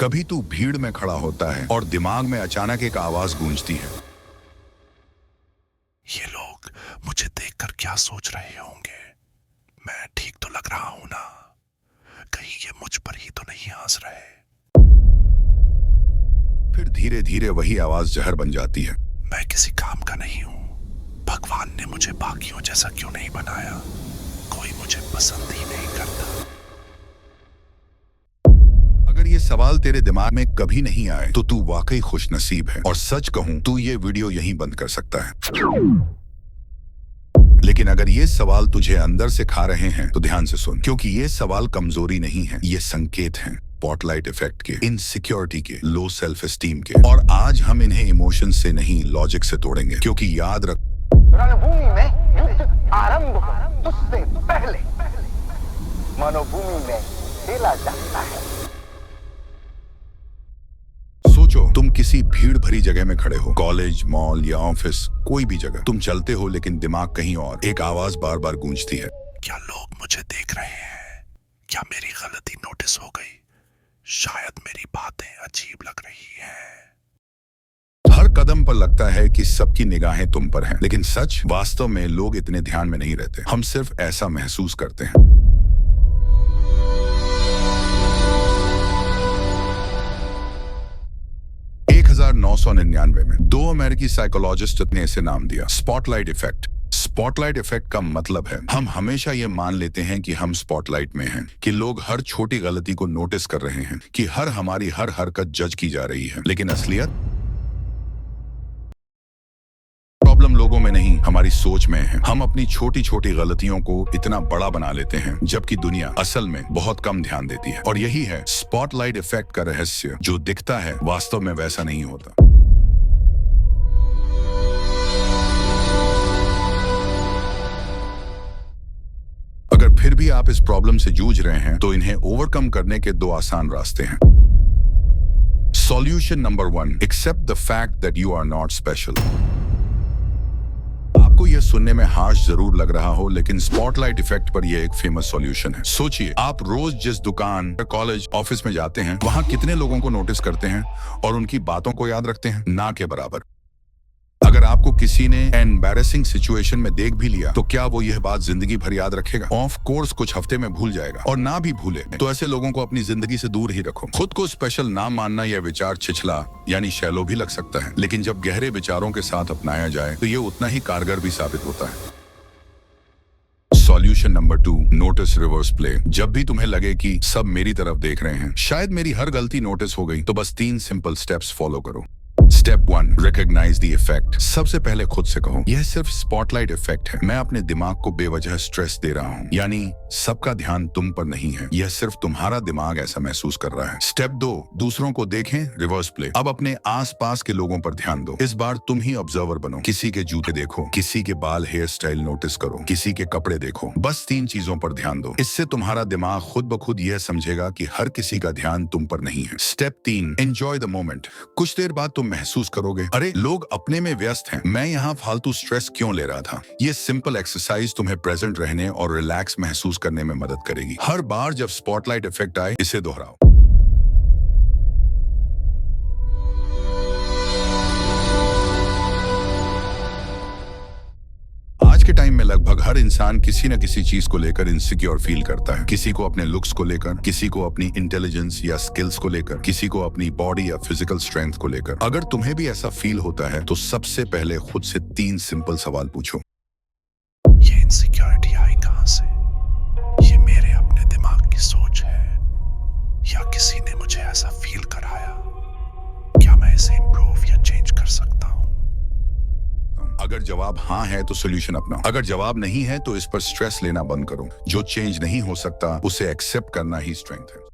कभी तू भीड़ में खड़ा होता है और दिमाग में अचानक एक आवाज गूंजती है, ये लोग मुझे देखकर क्या सोच रहे होंगे? मैं ठीक तो लग रहा हूं ना? कहीं ये मुझ पर ही तो नहीं हंस रहे? फिर धीरे धीरे वही आवाज जहर बन जाती है। मैं किसी काम का नहीं हूं। भगवान ने मुझे बाकियों जैसा क्यों नहीं बनाया? कोई मुझे पसंद ही नहीं करता। अगर ये सवाल तेरे दिमाग में कभी नहीं आए तो तू वाकई खुशनसीब है, और सच कहूं तू ये वीडियो यहीं बंद कर सकता है। लेकिन अगर ये सवाल तुझे अंदर से खा रहे हैं तो ध्यान से सुन, क्योंकि ये सवाल कमजोरी नहीं है, ये संकेत हैं स्पॉटलाइट इफेक्ट के, इनसिक्योरिटी के, लो सेल्फ एस्टीम के। और आज हम इन्हें इमोशन से नहीं लॉजिक से तोड़ेंगे, क्योंकि याद रख, रणभूमि में युद्ध आरंभ हो उससे पहले मनोभूमि में खेला जाता है। सोचो तुम किसी भीड़ भरी जगह में खड़े हो, कॉलेज, मॉल या ऑफिस, कोई भी जगह। तुम चलते हो लेकिन दिमाग कहीं और। एक आवाज बार बार गूंजती है, क्या लोग मुझे देख रहे हैं? क्या मेरी गलती नोटिस हो गई? शायद मेरी बातें अजीब लग रही हैं। हर कदम पर लगता है कि सबकी निगाहें तुम पर हैं, लेकिन सच वास्तव में लोग इतने ध्यान में नहीं रहते। हम सिर्फ ऐसा महसूस करते हैं। 1999 में दो अमेरिकी साइकोलॉजिस्ट ने इसे नाम दिया स्पॉटलाइट इफेक्ट। स्पॉटलाइट इफेक्ट का मतलब है हम हमेशा ये मान लेते हैं कि हम स्पॉटलाइट में हैं, कि लोग हर छोटी गलती को नोटिस कर रहे हैं, कि हमारी हर हरकत जज की जा रही है। लेकिन असलियत, प्रॉब्लम लोगों में नहीं, हमारी सोच में है। हम अपनी छोटी छोटी गलतियों को इतना बड़ा बना लेते हैं, जबकि दुनिया असल में बहुत कम ध्यान देती है। और यही है स्पॉटलाइट इफेक्ट का रहस्य। जो दिखता है वास्तव में वैसा नहीं होता। अगर फिर भी आप इस प्रॉब्लम से जूझ रहे हैं तो इन्हें ओवरकम करने के दो आसान रास्ते हैं। Solution number 1, accept the fact that you are not special. आपको यह सुनने में हार्श जरूर लग रहा हो, लेकिन स्पॉटलाइट इफेक्ट पर यह एक फेमस सॉल्यूशन है। सोचिए, आप रोज जिस दुकान, कॉलेज, ऑफिस में जाते हैं, वहां कितने लोगों को नोटिस करते हैं और उनकी बातों को याद रखते हैं? ना के बराबर। अगर आपको किसी ने एम्बैरेसिंग सिचुएशन में देख भी लिया तो क्या वो यह बात जिंदगी भर याद रखेगा? ऑफ कोर्स कुछ हफ्ते में भूल जाएगा। और ना भी भूले तो ऐसे लोगों को अपनी जिंदगी से दूर ही रखो। खुद को स्पेशल ना मानना यह विचार छिछला यानी शैलो भी लग सकता है, लेकिन जब गहरे विचारों के साथ अपनाया जाए तो ये उतना ही कारगर भी साबित होता है। Solution number 2, notice reverse play. जब भी तुम्हें लगे कि सब मेरी तरफ देख रहे हैं, शायद मेरी हर गलती नोटिस हो गई, तो बस 3 सिंपल स्टेप्स फॉलो करो। Step 1, recognize the effect. सबसे पहले खुद से कहो, यह सिर्फ स्पॉटलाइट इफेक्ट है। मैं अपने दिमाग को बेवजह स्ट्रेस दे रहा हूँ। यानी सबका ध्यान तुम पर नहीं है, यह सिर्फ तुम्हारा दिमाग ऐसा महसूस कर रहा है। स्टेप 2, दूसरों को देखें, रिवर्स प्ले। अब अपने आसपास के लोगों पर ध्यान दो। इस बार तुम ही ऑब्जर्वर बनो। किसी के जूते देखो, किसी के बाल, हेयर स्टाइल नोटिस करो, किसी के कपड़े देखो। बस 3 चीजों पर ध्यान दो। इससे तुम्हारा दिमाग खुद ब खुद यह समझेगा कि हर किसी का ध्यान तुम पर नहीं है। Step 3, enjoy the moment. कुछ देर बाद तुम महसूस करोगे, अरे लोग अपने में व्यस्त हैं, मैं यहाँ फालतू स्ट्रेस क्यों ले रहा था। ये सिंपल एक्सरसाइज तुम्हें प्रेजेंट रहने और रिलैक्स महसूस करने में मदद करेगी। हर बार जब स्पॉटलाइट इफेक्ट आए, इसे दोहराओ। आज के टाइम में लगभग हर इंसान किसी न किसी चीज को लेकर इनसिक्योर फील करता है। किसी को अपने लुक्स को लेकर, किसी को अपनी इंटेलिजेंस या स्किल्स को लेकर, किसी को अपनी बॉडी या फिजिकल स्ट्रेंथ को लेकर। अगर तुम्हें भी ऐसा फील होता है तो सबसे पहले खुद से 3 सिंपल सवाल पूछो। ये इनसिक्योरिटी आई कहां से? ये मेरे अपने दिमाग की सोच है या किसी ने मुझे ऐसा फील कराया? क्या मैं इसे इंप्रूव या चेंज कर सकता हूं? अगर जवाब हाँ है तो सोल्यूशन अपनाओ। अगर जवाब नहीं है तो इस पर स्ट्रेस लेना बंद करो। जो चेंज नहीं हो सकता उसे एक्सेप्ट करना ही स्ट्रेंथ है।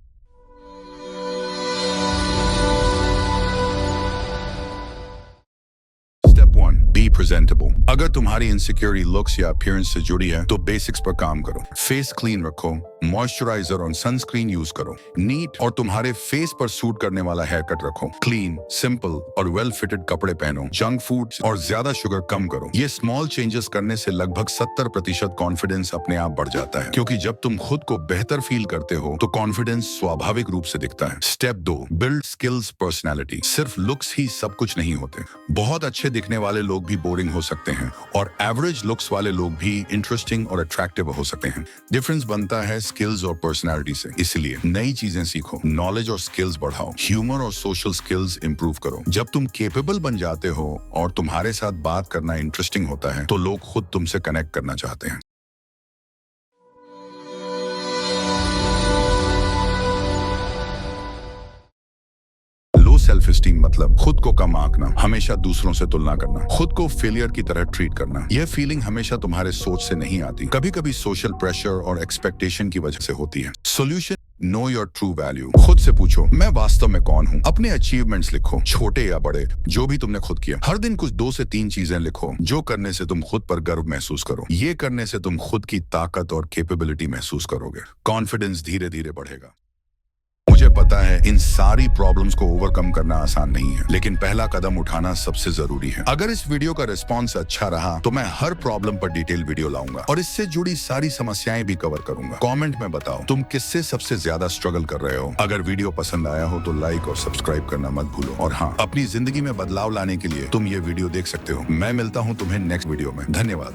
Step 1, be presentable. अगर तुम्हारी इनसिक्योरिटी लुक्स या अपीयरेंस से जुड़ी है तो बेसिक्स पर काम करो। फेस क्लीन रखो, मॉइस्चराइजर और सनस्क्रीन यूज करो। नीट और तुम्हारे फेस पर सूट करने वाला हेयर कट रखो। क्लीन, सिंपल और वेल फिटेड कपड़े पहनो। जंक फूड और ज्यादा शुगर कम करो। ये स्मॉल चेंजेस करने से लगभग 70% कॉन्फिडेंस अपने आप बढ़ जाता है, क्योंकि जब तुम खुद को बेहतर फील करते हो तो कॉन्फिडेंस स्वाभाविक रूप से दिखता है। Step 2, build skills personality. सिर्फ लुक्स ही सब कुछ नहीं होते। बहुत अच्छे दिखने वाले लोग भी बोरिंग हो सकते हैं और एवरेज लुक्स वाले लोग भी इंटरेस्टिंग और अट्रैक्टिव हो सकते हैं। डिफरेंस बनता है स्किल्स और पर्सनैलिटी से। इसलिए नई चीजें सीखो, नॉलेज और स्किल्स बढ़ाओ, ह्यूमर और सोशल स्किल्स इंप्रूव करो। जब तुम केपेबल बन जाते हो और तुम्हारे साथ बात करना इंटरेस्टिंग होता है तो लोग खुद तुमसे कनेक्ट करना चाहते हैं। सेल्फ स्टीम मतलब खुद को कम आंकना, हमेशा दूसरों से तुलना करना, खुद को फेलियर की तरह ट्रीट करना। यह फीलिंग हमेशा तुम्हारे सोच से नहीं आती, कभी कभी सोशल प्रेशर और एक्सपेक्टेशन की वजह से होती है। Solution, know your true value. खुद से पूछो, मैं वास्तव में कौन हूँ। अपने अचीवमेंट्स लिखो, छोटे या बड़े, जो भी तुमने खुद किया। हर दिन कुछ 2 से 3 चीजें लिखो जो करने से तुम खुद पर गर्व महसूस करो। ये करने से तुम खुद की ताकत और कैपेबिलिटी महसूस करोगे। कॉन्फिडेंस धीरे धीरे बढ़ेगा। मुझे पता है इन सारी प्रॉब्लम्स को ओवरकम करना आसान नहीं है, लेकिन पहला कदम उठाना सबसे जरूरी है। अगर इस वीडियो का रिस्पॉन्स अच्छा रहा तो मैं हर प्रॉब्लम पर डिटेल वीडियो लाऊंगा और इससे जुड़ी सारी समस्याएं भी कवर करूंगा। कमेंट में बताओ तुम किससे सबसे ज्यादा स्ट्रगल कर रहे हो। अगर वीडियो पसंद आया हो तो लाइक और सब्सक्राइब करना मत भूलो। और हाँ, अपनी जिंदगी में बदलाव लाने के लिए तुम ये वीडियो देख सकते हो। मैं मिलता हूँ तुम्हें नेक्स्ट वीडियो में। धन्यवाद।